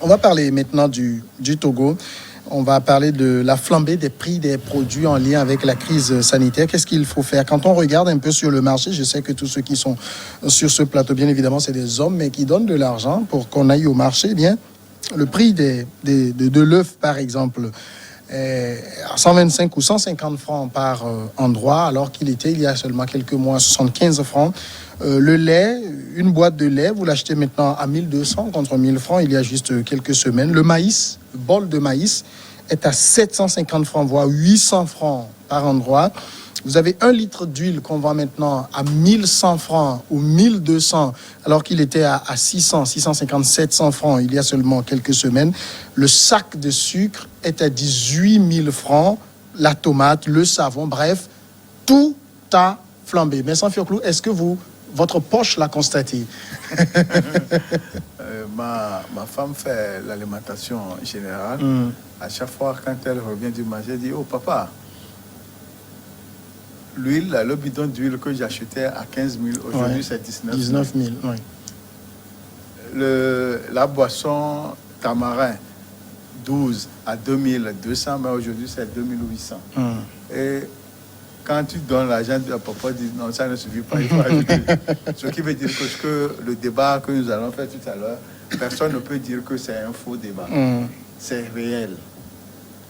On va parler maintenant du Togo. On va parler de la flambée des prix des produits en lien avec la crise sanitaire. Qu'est-ce qu'il faut faire? Quand on regarde un peu sur le marché, je sais que tous ceux qui sont sur ce plateau, bien évidemment, c'est des hommes, mais qui donnent de l'argent pour qu'on aille au marché. Eh bien, le prix de l'œuf, par exemple, est à 125 ou 150 francs par endroit, alors qu'il était, il y a seulement quelques mois, à 75 francs. Le lait, une boîte de lait, vous l'achetez maintenant à 1200 contre 1000 francs il y a juste quelques semaines. Le maïs, le bol de maïs, est à 750 francs, voire 800 francs par endroit. Vous avez 1 litre d'huile qu'on vend maintenant à 1100 francs ou 1200, alors qu'il était à 600, 650, 700 francs il y a seulement quelques semaines. Le sac de sucre est à 18 000 francs. La tomate, le savon, bref, tout a flambé. Mais sans Fioclou, est-ce que votre poche l'a constaté? Ma femme fait l'alimentation générale. À chaque fois, quand elle revient du marché, elle dit: oh papa, l'huile, le bidon d'huile que j'achetais à 15 000, aujourd'hui c'est 19 000. Oui. La boisson tamarin, 12 à 2200, mais aujourd'hui c'est 2800. Et quand tu donnes l'argent, le papa dit non, ça ne suffit pas, il faut ajouter. Ce qui veut dire que le débat que nous allons faire tout à l'heure, personne ne peut dire que c'est un faux débat. C'est réel.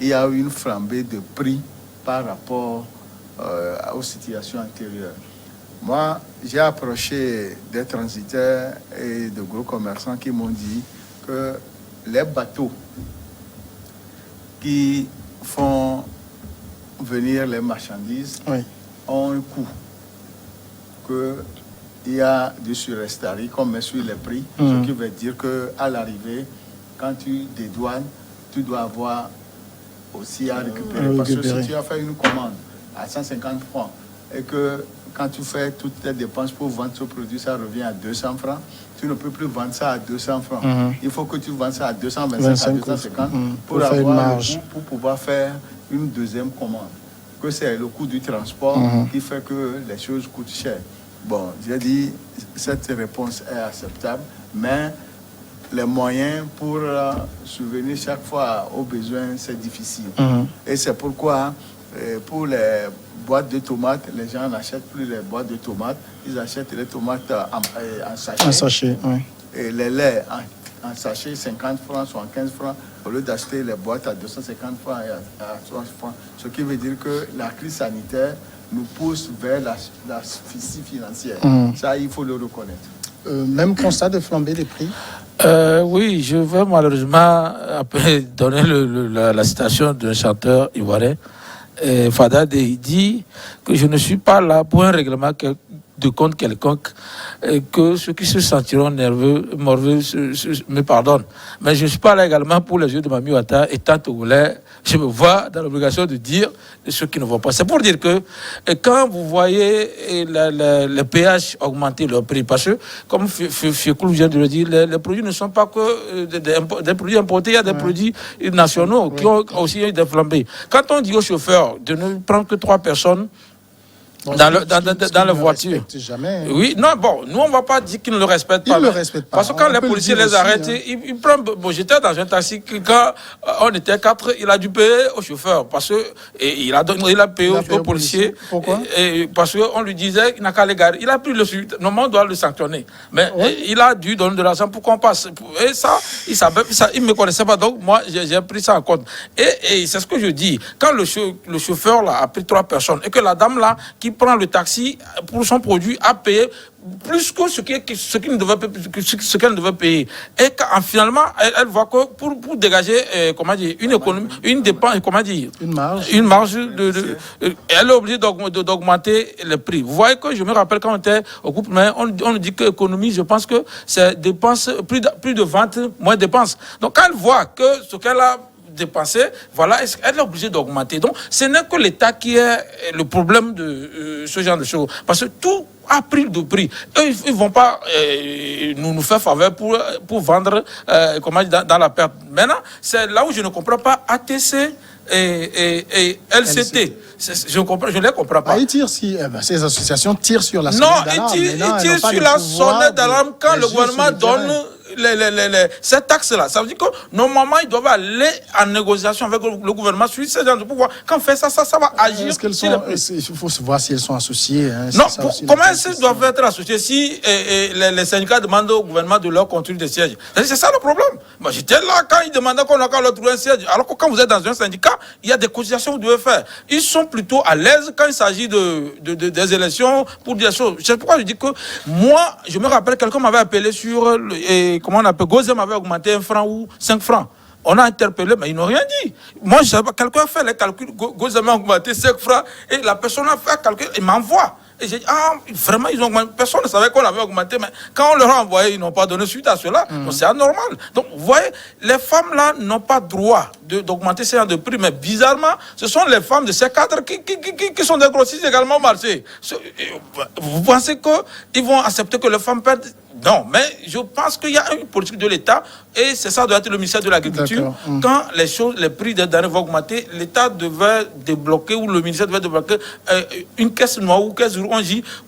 Il y a eu une flambée de prix par rapport aux situations antérieures. Moi, j'ai approché des transitaires et de gros commerçants qui m'ont dit que les bateaux qui font venir les marchandises ont un coût, qu'il y a du surestarie qu'on met sur les prix, ce qui veut dire qu'à l'arrivée, quand tu dédouanes, tu dois avoir aussi à récupérer. Parce que si tu as fait une commande à 150 francs et que quand tu fais toutes tes dépenses pour vendre ce produit, ça revient à 200 francs, tu ne peux plus vendre ça à 200 francs. Il faut que tu vendes ça à 225, à 250 pour avoir le coût, pour pouvoir faire une deuxième commande. Que c'est le coût du transport qui fait que les choses coûtent cher. Bon, j'ai dit, cette réponse est acceptable, mais les moyens pour subvenir chaque fois aux besoins, c'est difficile. Et c'est pourquoi, pour les boîtes de tomates, les gens n'achètent plus les boîtes de tomates, ils achètent les tomates en sachet. En sachet, oui. Et les laits en sachet, 50 francs, 75 francs, au lieu d'acheter les boîtes à 250 francs et à 60 francs. Ce qui veut dire que la crise sanitaire nous pousse vers l'asphyxie financière. Ça, il faut le reconnaître. Même constat de flambée des prix? Oui, je vais malheureusement donner la citation d'un chanteur ivoirien. Fada dit que je ne suis pas là pour un règlement de compte quelconque, que ceux qui se sentiront nerveux, morveux, me pardonnent. Mais je ne suis pas là également pour les yeux de Mami Ouattara. Étant togolais, je me vois dans l'obligation de dire de ceux qui ne vont pas. C'est pour dire que quand vous voyez les péages augmenter leur prix, parce que, comme Fiekoulou vient de le dire, les produits ne sont pas que des produits importés, il y a des produits nationaux qui ont aussi eu des flambées. Quand on dit aux chauffeurs de ne prendre que 3 personnes, dans la voiture. Jamais. Oui, non, bon, nous on ne va pas dire qu'ils ne le respectent pas. Ils ne le respectent pas. Parce que quand les policiers les arrêtent, ils prennent. Bon, j'étais dans un taxi, quand on était 4, il a dû payer au chauffeur. Parce que il a payé aux policiers. Pourquoi? Parce qu'on lui disait qu'il n'a qu'à les garer. Il a pris le suite. Normalement, on doit le sanctionner. Mais il a dû donner de l'argent pour qu'on passe. Et ça, il ne me connaissait pas. Donc, moi, j'ai pris ça en compte. Et c'est ce que je dis. Quand le chauffeur là, a pris 3 personnes et que la dame là, qui prend le taxi pour son produit a payé plus que ce qu'elle ne devait payer. Et quand, finalement, elle voit que pour dégager une économie, une dépense, une marge elle est obligée d'augmenter le prix. Vous voyez que je me rappelle quand on était au groupe, mais on nous dit que l'économie, je pense que c'est dépense, plus de ventes, moins de dépenses. Donc quand elle voit que ce qu'elle a dépensé, voilà, elle est obligée d'augmenter. Donc, ce n'est que l'État qui est le problème de ce genre de choses. Parce que tout a pris de prix. Eux, ils ne vont pas nous faire faveur pour vendre dans la perte. Maintenant, c'est là où je ne comprends pas ATC et LCT. Je ne les comprends pas. Ces associations tirent sur la sonnette d'alarme. Non, ils tirent sur la sonnette d'alarme quand le gouvernement donne cette taxe-là. Ça veut dire que normalement, ils doivent aller en négociation avec le gouvernement sur ces gens de pouvoir. Quand on fait ça va agir. Est-ce qu'elles sont, il faut voir si elles sont associées. Hein, non, comment elles doivent être associées si les syndicats demandent au gouvernement de leur construire des sièges? C'est ça le problème. Moi, j'étais là quand ils demandaient qu'on a qu'à leur trouver un siège. Alors que quand vous êtes dans un syndicat, il y a des cotisations que vous devez faire. Ils sont plutôt à l'aise quand il s'agit des élections pour dire des choses. C'est pourquoi je dis que moi, je me rappelle, quelqu'un m'avait appelé sur, comment on appelle, Gozem avait augmenté 1 franc ou 5 francs. On a interpellé, mais ils n'ont rien dit. Moi, je savais pas, quelqu'un a fait les calculs, Gozem a augmenté 5 francs, et la personne a fait un calcul, il m'envoie. Et j'ai dit, vraiment, ils ont augmenté. Personne ne savait qu'on avait augmenté, mais quand on leur a envoyé, ils n'ont pas donné suite à cela. Donc c'est anormal. Donc, vous voyez, les femmes là n'ont pas droit d'augmenter ces gens de prix, mais bizarrement, ce sont les femmes de ces cadres qui sont des grossistes également au marché. Vous pensez qu'ils vont accepter que les femmes perdent? Non, mais je pense qu'il y a une politique de l'État, et c'est ça doit être le ministère de l'Agriculture. Quand les prix des denrées vont augmenter, l'État devait débloquer, ou le ministère devait débloquer une caisse noire ou caisse rouge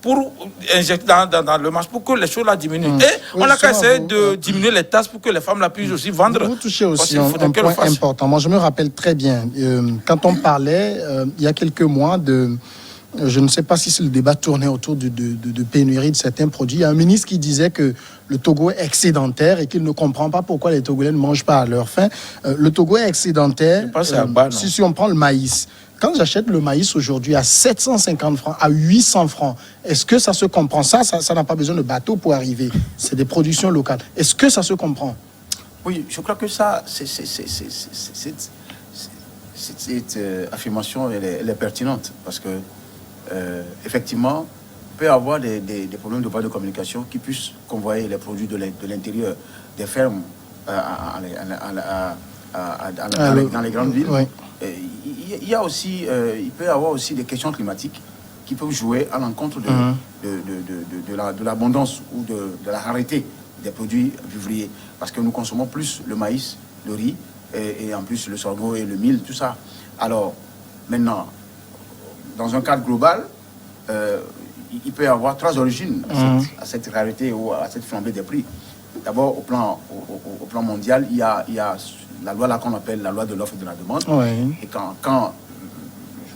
pour injecter dans le marché pour que les choses là diminuent. Et on a qu'à essayer de diminuer les taxes pour que les femmes là puissent aussi vendre. Vous touchez aussi un point important. Moi, je me rappelle très bien, quand on parlait, il y a quelques mois, je ne sais pas si le débat tournait autour de pénurie de certains produits. Il y a un ministre qui disait que le Togo est excédentaire et qu'il ne comprend pas pourquoi les Togolais ne mangent pas à leur faim. Le Togo est excédentaire. Si on prend le maïs, quand j'achète le maïs aujourd'hui à 750 francs, à 800 francs, est-ce que ça se comprend? Ça n'a pas besoin de bateau pour arriver. C'est des productions locales. Est-ce que ça se comprend? Oui, je crois que ça, cette affirmation, elle est pertinente parce que effectivement, il peut y avoir des problèmes de voie de communication qui puissent convoyer les produits de l'intérieur des fermes dans les grandes villes. Oui. Il y a aussi, il peut y avoir aussi des questions climatiques qui peuvent jouer à l'encontre de l'abondance ou de la rareté des produits vivriers, parce que nous consommons plus le maïs, le riz et en plus le sorgho et le mil, tout ça. Alors maintenant, dans un cadre global, il peut y avoir 3 origines à cette rareté ou à cette flambée des prix. D'abord, au plan mondial, il y a la loi là qu'on appelle la loi de l'offre et de la demande. Oui. Et quand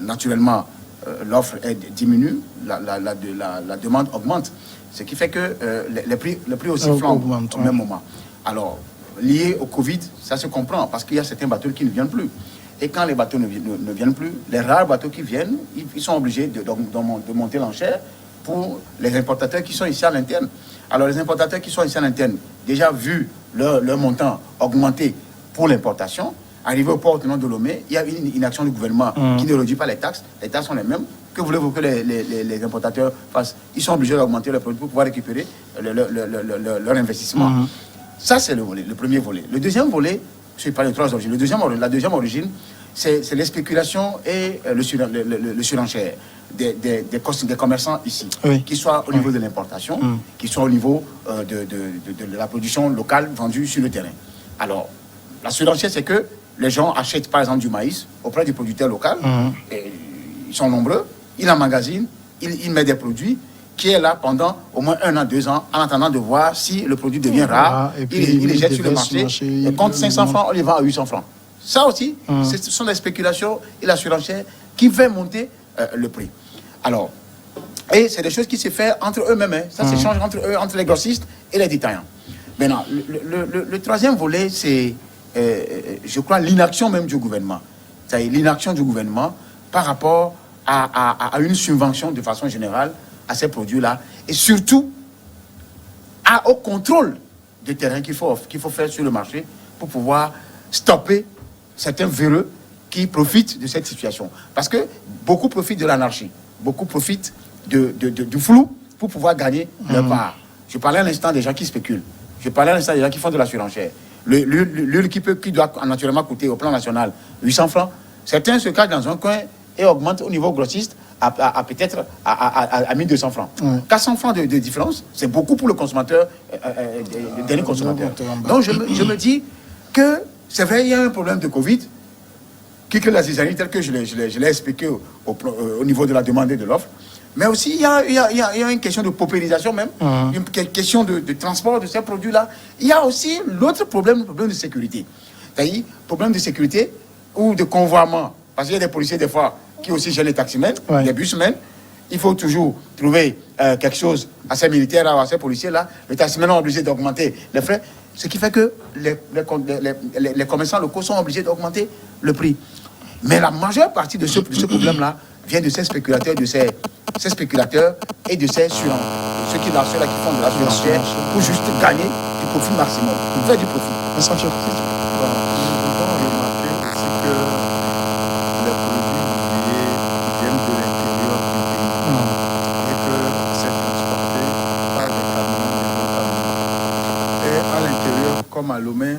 naturellement l'offre diminue, la demande augmente. Ce qui fait que les prix aussi flambent au même moment. Alors, lié au Covid, ça se comprend parce qu'il y a certains bateaux qui ne viennent plus. Et quand les bateaux ne viennent plus, les rares bateaux qui viennent, ils sont obligés de monter l'enchère pour les importateurs qui sont ici à l'interne. Alors les importateurs qui sont ici à l'interne, déjà vu leur montant augmenter pour l'importation, arrivé au port tenant de Lomé, il y a une action du gouvernement qui ne réduit pas les taxes. Les taxes sont les mêmes. Que voulez-vous que les importateurs fassent? Ils sont obligés d'augmenter leurs produits pour pouvoir récupérer leur investissement. Ça, c'est le premier volet. Le deuxième volet, je parle de 3 origines. La deuxième origine, c'est les spéculations et le surenchère des commerçants ici, qu'ils soient au niveau de l'importation, qu'ils soient au niveau de la production locale vendue sur le terrain. Alors, la surenchère, c'est que les gens achètent par exemple du maïs auprès du producteur local, et ils sont nombreux, ils emmagasinent, ils mettent des produits qui est là pendant au moins 1 an, 2 ans, en attendant de voir si le produit devient rare. Il les jette sur le marché, et compte 500 francs, on les vend à 800 francs. Ça aussi, ce sont des spéculations et la surenchère qui fait monter le prix. Alors, et c'est des choses qui se font entre eux-mêmes. Hein. Ça s'échange entre eux, entre les grossistes et les détaillants. Maintenant, le troisième volet, c'est, je crois, l'inaction même du gouvernement. C'est-à-dire l'inaction du gouvernement par rapport à une subvention de façon générale à ces produits-là, et surtout au contrôle des terrains qu'il faut faire sur le marché pour pouvoir stopper certains véreux qui profitent de cette situation. Parce que beaucoup profitent de l'anarchie, beaucoup profitent du flou pour pouvoir gagner leur part. Je parlais à l'instant des gens qui spéculent, je parlais à l'instant des gens qui font de la surenchère. L'huile qui doit naturellement coûter au plan national 800 francs, certains se cachent dans un coin et augmentent au niveau grossiste peut-être à 1200 francs. 400 francs de différence, c'est beaucoup pour le consommateur, le dernier consommateur. Donc je me dis que c'est vrai, il y a un problème de Covid, qui crée la zizanie telle que je l'ai expliqué au niveau de la demande et de l'offre. Mais aussi, il y a une question de paupérisation même, une question de transport de ces produits-là. Il y a aussi l'autre problème, le problème de sécurité. C'est-à-dire, problème de sécurité ou de convoiement. Parce qu'il y a des policiers, des fois, qui aussi gèrent les taximens, les busmen. Il faut toujours trouver quelque chose à ces militaires, à ces policiers-là. Les taximens sont obligés d'augmenter les frais. Ce qui fait que les commerçants locaux sont obligés d'augmenter le prix. Mais la majeure partie de ce problème-là vient de ces spéculateurs, ces spéculateurs et de ces ceux-là qui font de la surenchère pour juste gagner du profit maximum, faire du profit. Nous devons remarquer aussi que les produits oubliés viennent de l'intérieur du pays et que c'est transporté par des camions, et à l'intérieur, comme à Lomé,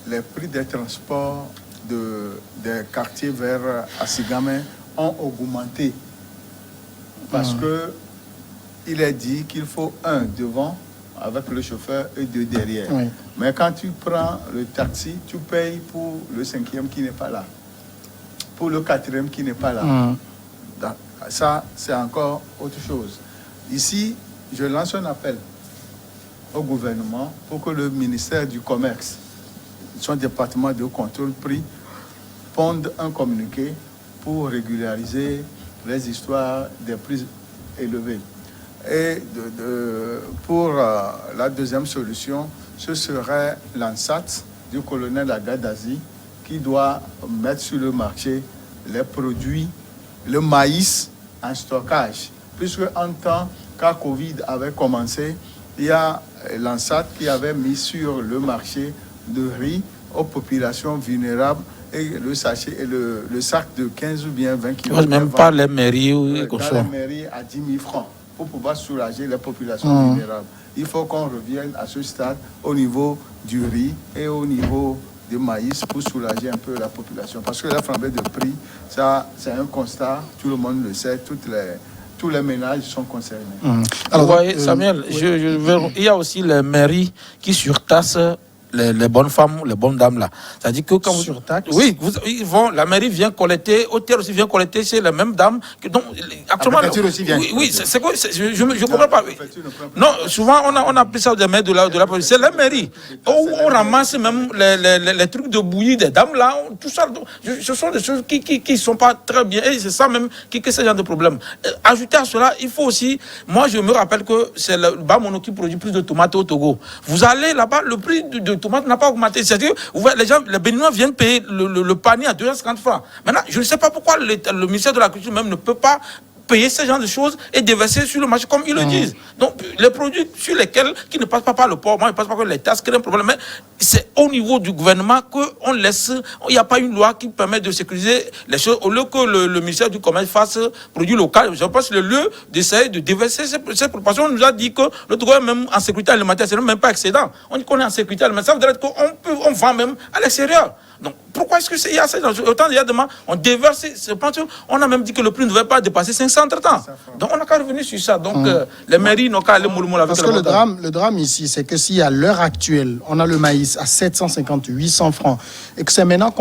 les prix des transports des quartiers vers Asigame ont augmenté parce que il est dit qu'il faut un devant avec le chauffeur et deux derrière. Oui. Mais quand tu prends le taxi, tu payes pour le 5e qui n'est pas là, pour le 4e qui n'est pas là. Ça, c'est encore autre chose. Ici, je lance un appel au gouvernement pour que le ministère du Commerce, son département de contrôle prix, ponde un communiqué pour régulariser les histoires des prix élevés. Et pour la deuxième solution, ce serait l'ANSAT du colonel Agadazi qui doit mettre sur le marché les produits, le maïs en stockage. Puisque en temps, quand Covid avait commencé, il y a l'ANSAT qui avait mis sur le marché de riz aux populations vulnérables et le sachet et le sac de 15 ou bien 20 kilos. Même pas les mairies ou dans les mairies à 10 000 francs pour pouvoir soulager les populations vulnérables. Il faut qu'on revienne à ce stade au niveau du riz et au niveau du maïs pour soulager un peu la population. Parce que la flambée de prix, ça, c'est un constat, tout le monde le sait, tous les ménages sont concernés. Alors, vous voyez, Samuel, il y a aussi les mairies qui surtassent les bonnes femmes, les bonnes dames là. C'est-à-dire que quand vous... Surtaxe. Oui, la mairie vient collecter, Hôtel aussi vient collecter chez les mêmes dames. Donc, actuellement, la préfecture aussi vient. Oui, c'est quoi? Je ne comprends pas. Non, souvent, on a pris ça des maires de la police. C'est la mairie. Où on ramasse même les trucs de bouillie des dames là. Tout ça. Ce sont des choses qui ne sont pas très bien. Et c'est ça même qui crée ce genre de problème. Ajouter à cela, il faut aussi... Moi, je me rappelle que c'est le Bamono qui produit plus de tomates au Togo. Vous allez là-bas, le prix de tomates n'a pas augmenté. C'est-à-dire, les Béninois viennent payer le panier à 250 francs. Maintenant, je ne sais pas pourquoi le ministère de la Culture même ne peut pas payer ce genre de choses et déverser sur le marché comme ils le disent. Donc, les produits sur lesquels, qui ne passent pas par le port, moi, ils ne passent pas par les tasses, créent un problème. Mais c'est au niveau du gouvernement qu'on laisse, il n'y a pas une loi qui permet de sécuriser les choses. Au lieu que le ministère du Commerce fasse produits locaux, je pense que le lieu d'essayer de déverser ces proportions, on nous a dit que le Togo est même en sécurité alimentaire, c'est même pas excédent. On dit qu'on est en sécurité alimentaire, ça veut dire qu'on vend même à l'extérieur. Donc, pourquoi est-ce qu'il y a ça? Autant il y a demain, on déverse, on a même dit que le prix ne devait pas dépasser 500 entre-temps. Donc, on n'a qu'à revenir sur ça. Donc, les mairies n'ont qu'à aller moule avec parce que le drame ici, c'est que si à l'heure actuelle, on a le maïs à 750, 800 francs, et que c'est maintenant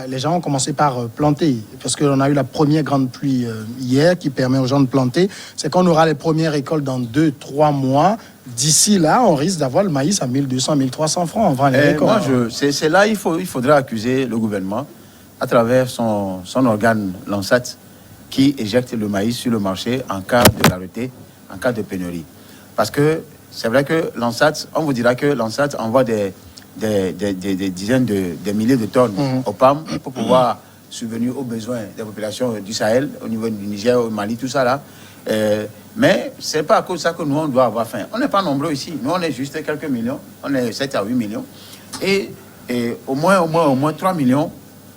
les gens ont commencé par planter, parce qu'on a eu la première grande pluie hier qui permet aux gens de planter, c'est qu'on aura les premières récoltes dans 2-3 mois. D'ici là, on risque d'avoir le maïs à 1200, 1300 francs. On vend les récoltes. C'est là il faudrait accuser le gouvernement à travers son organe l'ANSAT qui éjecte le maïs sur le marché en cas de rareté, en cas de pénurie. Parce que c'est vrai que l'ANSAT, on vous dira que l'ANSAT envoie des dizaines de milliers de tonnes au PAM pour pouvoir subvenir aux besoins des populations du Sahel, au niveau du Niger, au Mali, tout ça là. Mais ce n'est pas à cause de ça que nous, on doit avoir faim. On n'est pas nombreux ici. Nous, on est juste quelques millions. On est 7 à 8 millions. Et au moins 3 millions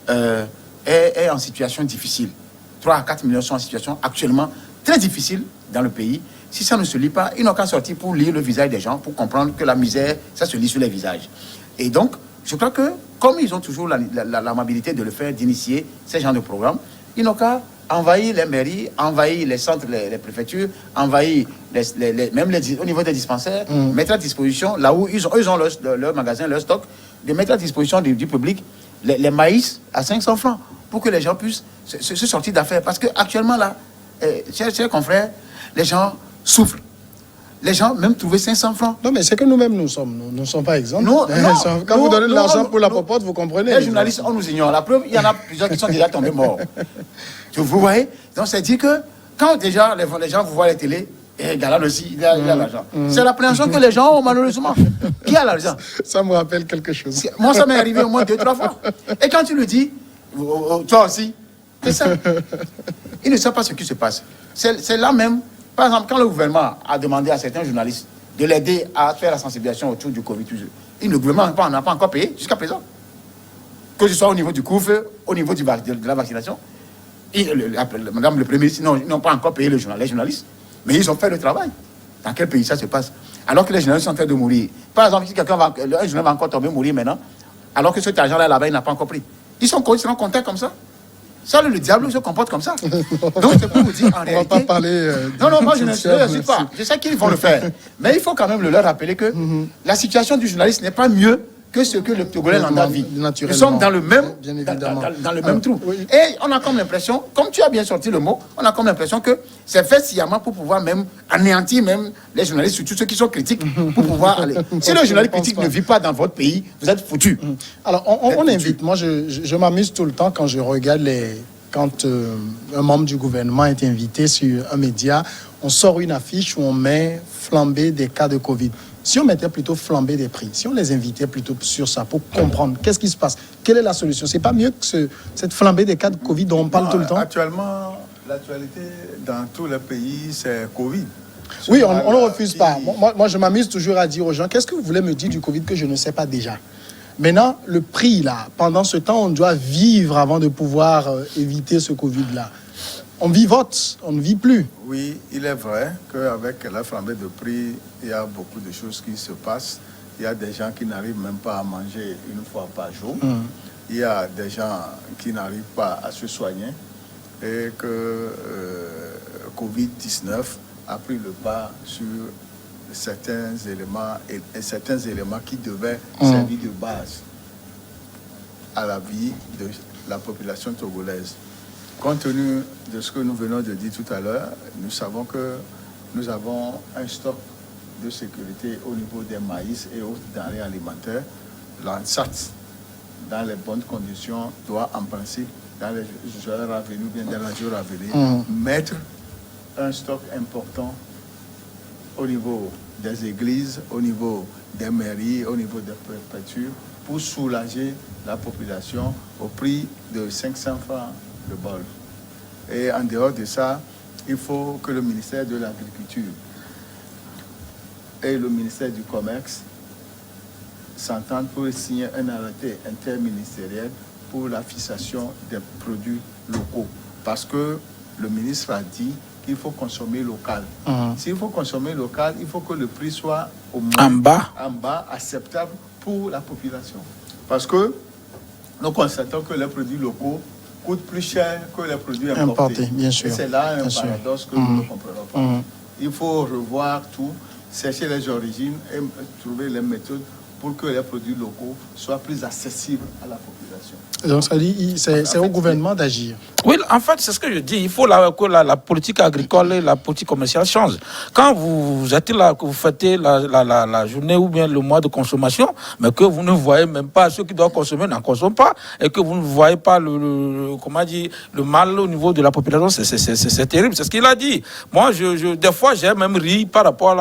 est en situation difficile. 3 à 4 millions sont en situation actuellement très difficile dans le pays. Si ça ne se lit pas, ils n'ont qu'à sortir pour lire le visage des gens, pour comprendre que la misère, ça se lit sur les visages. Et donc, je crois que, comme ils ont toujours l'amabilité de le faire, d'initier ces genres de programmes, ils n'ont qu'à envahir les mairies, envahir les centres, les préfectures, envahir même au niveau des dispensaires, mettre à disposition, là où ils ont leur magasin, leur stock, de mettre à disposition du public les maïs à 500 francs pour que les gens puissent se sortir d'affaires. Parce qu'actuellement, là, chers confrères, les gens souffrent. Les gens même trouver 500 francs. Non, mais c'est que nous-mêmes, nous ne sommes pas exempts. Non, quand vous donnez de l'argent pour la popote, vous comprenez. Les journalistes, on nous ignore. La preuve, il y en a plusieurs qui sont déjà tombés morts. Vous voyez? Donc, c'est dire que quand déjà les gens vous voient à la télé, et Galan aussi, il a l'argent. C'est l'appréhension que les gens ont, malheureusement. Qui a l'argent? Ça me rappelle quelque chose. Moi, ça m'est arrivé au moins 2-3 fois. Et quand tu le dis, toi aussi, c'est ça. Ils ne savent pas ce qui se passe. C'est là même. Par exemple, quand le gouvernement a demandé à certains journalistes de l'aider à faire la sensibilisation autour du Covid, le gouvernement n'a pas encore payé jusqu'à présent. Que ce soit au niveau du couvre-feu, au niveau de la vaccination. Madame le Premier ministre, ils n'ont pas encore payé les journalistes, mais ils ont fait le travail. Dans quel pays ça se passe? Alors que les journalistes sont en train de mourir. Par exemple, si un journaliste va encore tomber mourir maintenant, alors que cet argent-là, là-bas, il n'a pas encore pris. Ils seront contents comme ça. Ça, le diable se comporte comme ça. Donc, c'est pour vous dire, en réalité... On va pas parler... non, moi, je ne sais pas. Je sais qu'ils vont le faire. Mais il faut quand même leur rappeler que la situation du journaliste n'est pas mieux que ce que le Togolais l'a vit. Nous sommes dans le même, dans le même trou. Oui. Et on a comme l'impression, comme tu as bien sorti le mot, on a comme l'impression que c'est fait sciemment pour pouvoir même anéantir même les journalistes, surtout ceux qui sont critiques, pour pouvoir aller. Si le journaliste critique ne vit pas dans votre pays, vous êtes foutus. Alors, on invite. Moi, je m'amuse tout le temps quand je regarde quand un membre du gouvernement est invité sur un média, on sort une affiche où on met flambée des cas de Covid. Si on mettait plutôt flambée des prix, si on les invitait plutôt sur ça pour comprendre qu'est-ce qui se passe, quelle est la solution, c'est pas mieux que cette flambée des cas de Covid dont on parle tout le temps? Actuellement, l'actualité dans tous les pays, c'est Covid. Oui, on ne refuse pas. Moi, je m'amuse toujours à dire aux gens, qu'est-ce que vous voulez me dire du Covid que je ne sais pas déjà? Maintenant, le prix, là, pendant ce temps, on doit vivre avant de pouvoir éviter ce Covid-là. On vivote, on ne vit plus. Oui, il est vrai qu'avec la flambée de prix, il y a beaucoup de choses qui se passent. Il y a des gens qui n'arrivent même pas à manger une fois par jour. Il y a des gens qui n'arrivent pas à se soigner. Et que Covid-19 a pris le pas sur certains éléments et certains éléments qui devaient servir de base à la vie de la population togolaise. Compte tenu de ce que nous venons de dire tout à l'heure, nous savons que nous avons un stock de sécurité au niveau des maïs et autres denrées alimentaires. L'ANSAT, dans les bonnes conditions, doit en principe, dans les heures à venir, bien dans les jours à venir, mettre un stock important au niveau des églises, au niveau des mairies, au niveau des préfectures, pour soulager la population au prix de 500 francs le bol. Et en dehors de ça, il faut que le ministère de l'Agriculture et le ministère du Commerce s'entendent pour signer un arrêté interministériel pour la fixation des produits locaux. Parce que le ministre a dit qu'il faut consommer local. S'il faut consommer local, il faut que le prix soit au moins en bas, acceptable pour la population. Parce que nous constatons que les produits locaux coûtent plus cher que les produits importés. Bien sûr. Et c'est là un paradoxe que nous ne comprenons pas. Il faut revoir tout, chercher les origines et trouver les méthodes pour que les produits locaux soient plus accessibles à la population. Donc ça dit, c'est au gouvernement d'agir. Oui, en fait, c'est ce que je dis. Il faut que la politique agricole et la politique commerciale changent. Quand vous êtes là, que vous fêtez la journée ou bien le mois de consommation, mais que vous ne voyez même pas ceux qui doivent consommer n'en consomment pas, et que vous ne voyez pas le mal au niveau de la population, c'est terrible. C'est ce qu'il a dit. Moi, des fois, j'ai même ri par rapport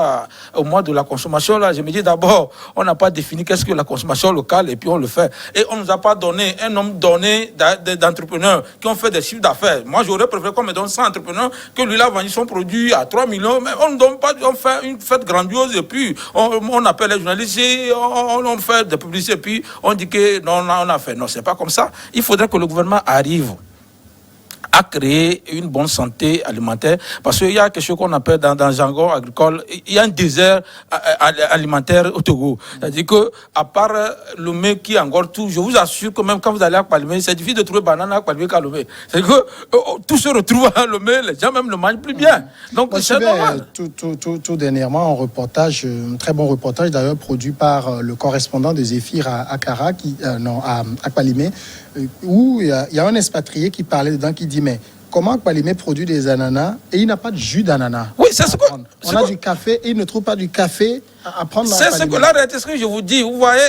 au mois de la consommation. Là, je me dis d'abord, on n'a pas défini qu'est-ce que la consommation locale, et puis on le fait. Et on ne nous a pas donné un nombre donné d'entrepreneurs qui ont fait des chiffres d'affaires. Moi, j'aurais préféré qu'on me donne 100 entrepreneurs que lui a vendu son produit à 3 millions. Mais on ne donne pas, on fait une fête grandiose et puis on appelle les journalistes et on fait des publicités et puis on dit que non, on a fait. Non, c'est pas comme ça. Il faudrait que le gouvernement arrive à créer une bonne santé alimentaire, parce qu'il y a quelque chose qu'on appelle dans le jargon agricole, il y a un désert alimentaire au Togo. C'est-à-dire que, à part Lomé qui engorge tout, je vous assure que même quand vous allez à Kpalimé, c'est difficile de trouver banane à Kpalimé qu'à Lomé. C'est-à-dire que tout se retrouve à Lomé, les gens même ne mangent plus bien. Donc c'est normal. Tout dernièrement, un reportage, un très bon reportage d'ailleurs produit par le correspondant de Zéphyr à Kara, à Kpalimé, où il y a un expatrié qui parlait dedans, qui dit mais comment Akpalimé produit des ananas et il n'a pas de jus d'ananas. Oui, c'est ce que... On a du café et il ne trouve pas du café à prendre. C'est ce que la réalité, ce que je vous dis. Vous voyez,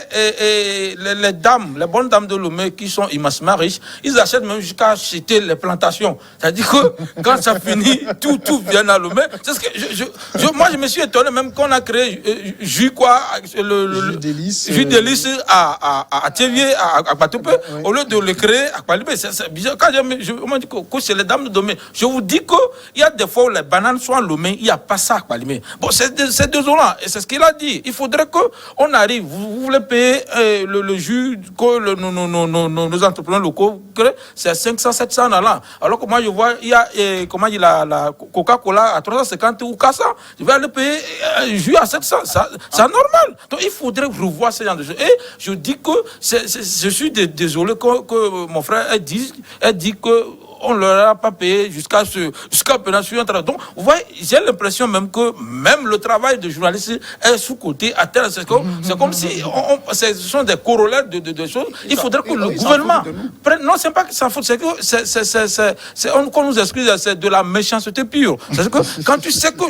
les dames, les bonnes dames de Lomé qui sont immensément riches, ils achètent même jusqu'à acheter les plantations. C'est-à-dire que quand ça finit, tout vient à Lomé. C'est ce que moi, je me suis étonné même qu'on a créé jus jus délice à Thévier, à Batoupe, au lieu de le créer à Akpalimé. C'est bizarre. Quand on m'a dit que c'est les dames de Lomé, je vous dis qu'il y a des fois où les bananes sont à Lomé, il n'y a pas ça à Akpalimé. Bon, c'est désolant. Et c'est ce qu'il a dit. Il faudrait qu'on arrive. Vous voulez payer le jus que nos entrepreneurs locaux créent, c'est à 500, 700 $ allant. Alors que moi, je vois, il y a, la Coca-Cola à 350 ou 400. Je vais aller payer un jus à 700. C'est normal. Donc, il faudrait revoir ce genre de choses. Et je dis que je suis désolé que mon frère ait dit que on ne leur a pas payé jusqu'à maintenant. Donc, vous voyez, j'ai l'impression même que même le travail de journaliste est sous-côté à tel. C'est comme si ce sont des corollaires de choses. Il faudrait que le gouvernement prenne. Non, c'est pas que ça fout, c'est que qu'on nous excuse, c'est de la méchanceté pure. C'est que quand tu sais que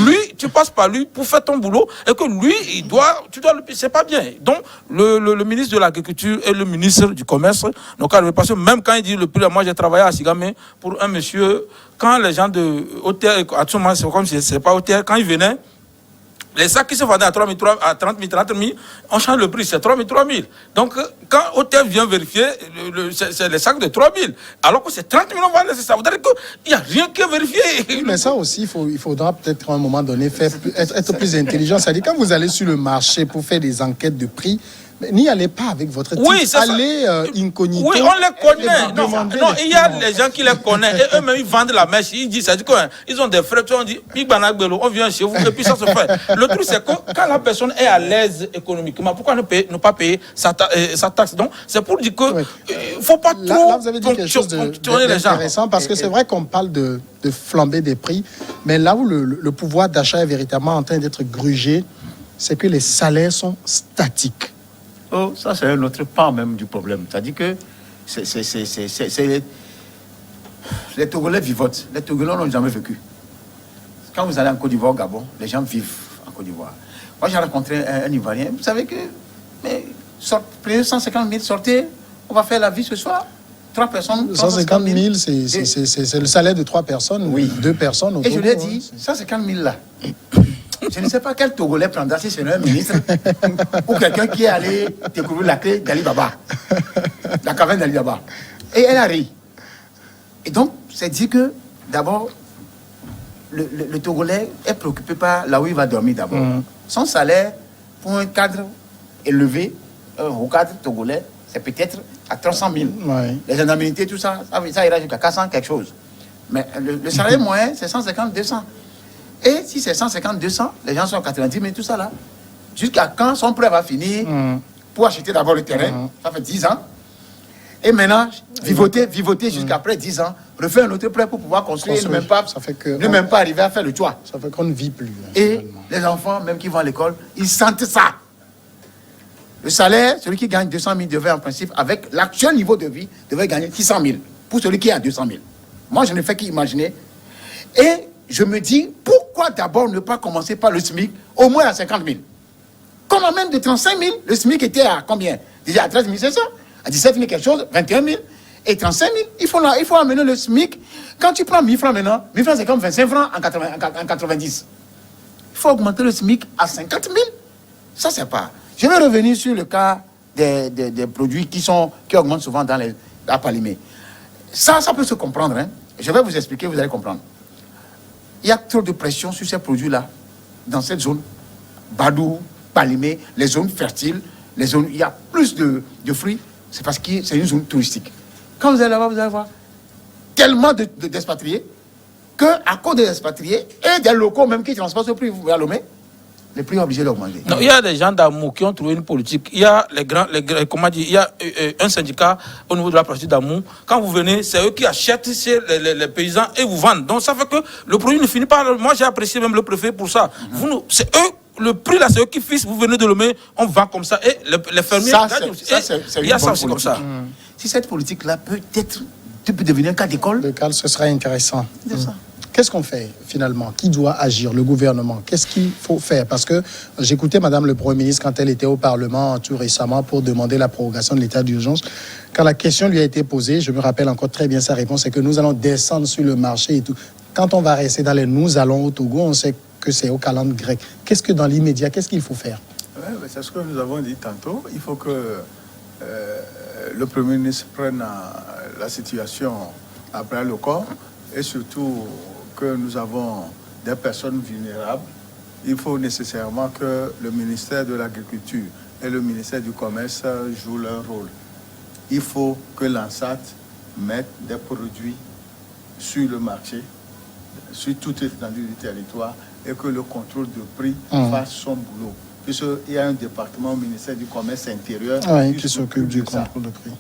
lui, tu passes par lui pour faire ton boulot et que lui, tu dois le payer, c'est pas bien. Donc, le ministre de l'Agriculture et le ministre du Commerce, donc, parce que même quand il dit le prix, moi j'ai travaillé à Sigame pour un monsieur, quand les gens de hôtel, à ce moment, c'est comme si c'est pas hôtel, quand ils venaient, les sacs qui se vendaient à 30 000, à 30 000, 30 000, on change le prix, c'est 3 000, 3 000. Donc, quand hôtel vient vérifier, c'est les sacs de 3 000. Alors que c'est 30 000, on va laisser ça. Vous dire qu'il n'y a rien qui est vérifié. Oui, mais ça aussi, il faudra peut-être à un moment donné être plus intelligent. C'est-à-dire, quand vous allez sur le marché pour faire des enquêtes de prix, n'y allez pas avec votre titre. Oui, allez incognito. Oui, on les connaît. Non, il y a les gens qui les connaissent. Et eux-mêmes, ils vendent la mèche. Ils disent, c'est-à-dire qu'ils ont des frais. On dit, on vient chez vous. Et puis ça se fait. Le truc, c'est que quand la personne est à l'aise économiquement, pourquoi ne pas payer sa taxe? Donc, c'est pour dire que il ne faut pas trop. Là, vous avez dit quelque chose d'intéressant parce que c'est vrai qu'on parle de flamber des prix. Mais là où le pouvoir d'achat est véritablement en train d'être grugé, c'est que les salaires sont statiques. Oh, ça, c'est un autre pan même du problème. C'est-à-dire que les Togolais vivotent. Les Togolais n'ont jamais vécu. Quand vous allez en Côte d'Ivoire, au Gabon, les gens vivent en Côte d'Ivoire. Moi, j'ai rencontré un Ivoirien. Vous savez que, prenez 150 000, sortez, on va faire la vie ce soir. 3 personnes. 150 000, c'est le salaire de 3 personnes, oui. 2 personnes. Et je lui ai dit, 150 000 là. Je ne sais pas quel Togolais prendra si c'est un ministre ou quelqu'un qui est allé découvrir la clé d'Ali Baba, la caverne d'Ali Baba. Et elle a ri. Et donc, c'est dit que, d'abord, le Togolais est préoccupé par là où il va dormir d'abord. Son salaire, pour un cadre élevé, un haut cadre togolais, c'est peut-être à 300 000. Ouais. Les indemnités, tout ça, ça ira jusqu'à 400 quelque chose. Mais le salaire moyen, c'est 150, 200. Et si c'est 150, 200, les gens sont à 90 000, tout ça là. Jusqu'à quand son prêt va finir pour acheter d'abord le terrain, ça fait 10 ans. Et maintenant, vivoter jusqu'après 10 ans, refaire un autre prêt pour pouvoir construire, ne même pas arriver à faire le toit. Ça fait qu'on ne vit plus. Et les enfants, même qui vont à l'école, ils sentent ça. Le salaire, celui qui gagne 200 000 devait en principe, avec l'actuel niveau de vie, devait gagner 600 000 pour celui qui est à 200 000. Moi, je ne fais qu'imaginer. Et je me dis, pourquoi d'abord ne pas commencer par le SMIC, au moins à 50 000? Comme en même de 35 000, le SMIC était à combien? Déjà à 13 500, à 17 000 quelque chose, 21 000, et 35 000. Il faut amener le SMIC. Quand tu prends 1000 francs maintenant, 1000 francs c'est comme 25 francs en 90. Il faut augmenter le SMIC à 50 000. Ça, c'est pas. Je vais revenir sur le cas des produits qui augmentent souvent dans les Akpalimé. Ça peut se comprendre. Hein. Je vais vous expliquer, vous allez comprendre. Il y a trop de pression sur ces produits-là, dans cette zone. Badou, Palimé, les zones fertiles, les zones où il y a plus de fruits, c'est parce que c'est une zone touristique. Quand vous allez là-bas, vous allez voir tellement d'expatriés qu'à cause des expatriés et des locaux même qui transportent ce prix à Lomé, les prix sont obligés d'augmenter. Non, il y a des gens d'Amou qui ont trouvé une politique. Il y a il y a un syndicat au niveau de la préfecture d'Amou. Quand vous venez, c'est eux qui achètent les paysans et vous vendent. Donc ça fait que le produit ne finit pas. Moi, j'ai apprécié même le préfet pour ça. C'est eux. Le prix là, c'est eux qui fixent. Vous venez de Lomé, on vend comme ça. Et les fermiers gagnent aussi. Il y a ça aussi comme ça. Si cette politique-là peut être tu peux devenir un cas d'école. Le cas, ce sera intéressant. C'est ça. Qu'est-ce qu'on fait finalement? Qui doit agir? Le gouvernement. Qu'est-ce qu'il faut faire? Parce que j'écoutais Madame le Premier ministre quand elle était au Parlement tout récemment pour demander la prorogation de l'état d'urgence. Quand la question lui a été posée, je me rappelle encore très bien sa réponse, c'est que nous allons descendre sur le marché et tout. Quand on va rester dans les nous allons au Togo, on sait que c'est au calendrier grec. Qu'est-ce que dans l'immédiat, qu'est-ce qu'il faut faire? C'est ce que nous avons dit tantôt. Il faut que le Premier ministre prenne la situation après le corps et surtout que nous avons des personnes vulnérables. Il faut nécessairement que le ministère de l'Agriculture et le ministère du Commerce jouent leur rôle. Il faut que l'ANSAT mette des produits sur le marché, sur toute l'étendue du territoire, et que le contrôle de prix fasse son boulot. Puisqu'il y a un département au ministère du Commerce intérieur qui s'occupe du contrôle de prix.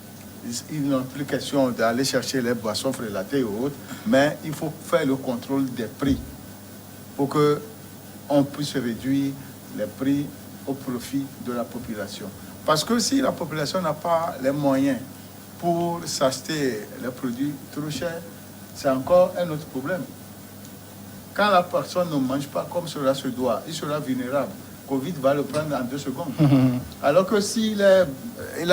Il n'est plus question d'aller chercher les boissons frélatées ou autres, mais il faut faire le contrôle des prix pour qu'on puisse réduire les prix au profit de la population. Parce que si la population n'a pas les moyens pour s'acheter les produits trop chers, c'est encore un autre problème. Quand la personne ne mange pas comme cela se doit, il sera vulnérable. Covid va le prendre en 2 secondes. Alors que s'il a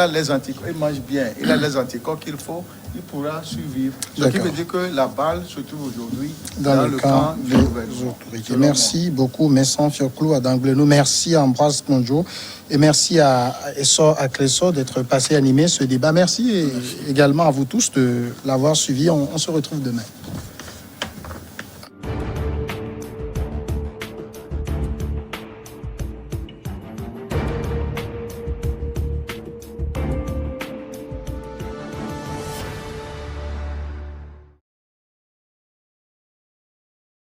les anticorps, il mange bien, il a les anticorps qu'il faut, il pourra survivre. Ce qui veut dire que la balle se trouve aujourd'hui dans le camp des autorités. Merci beaucoup, Messan Fioclou à Danglenou. Merci à Ambroise Monjo et merci à Essor Akleso d'être passé animer ce débat. Merci également à vous tous de l'avoir suivi. On se retrouve demain.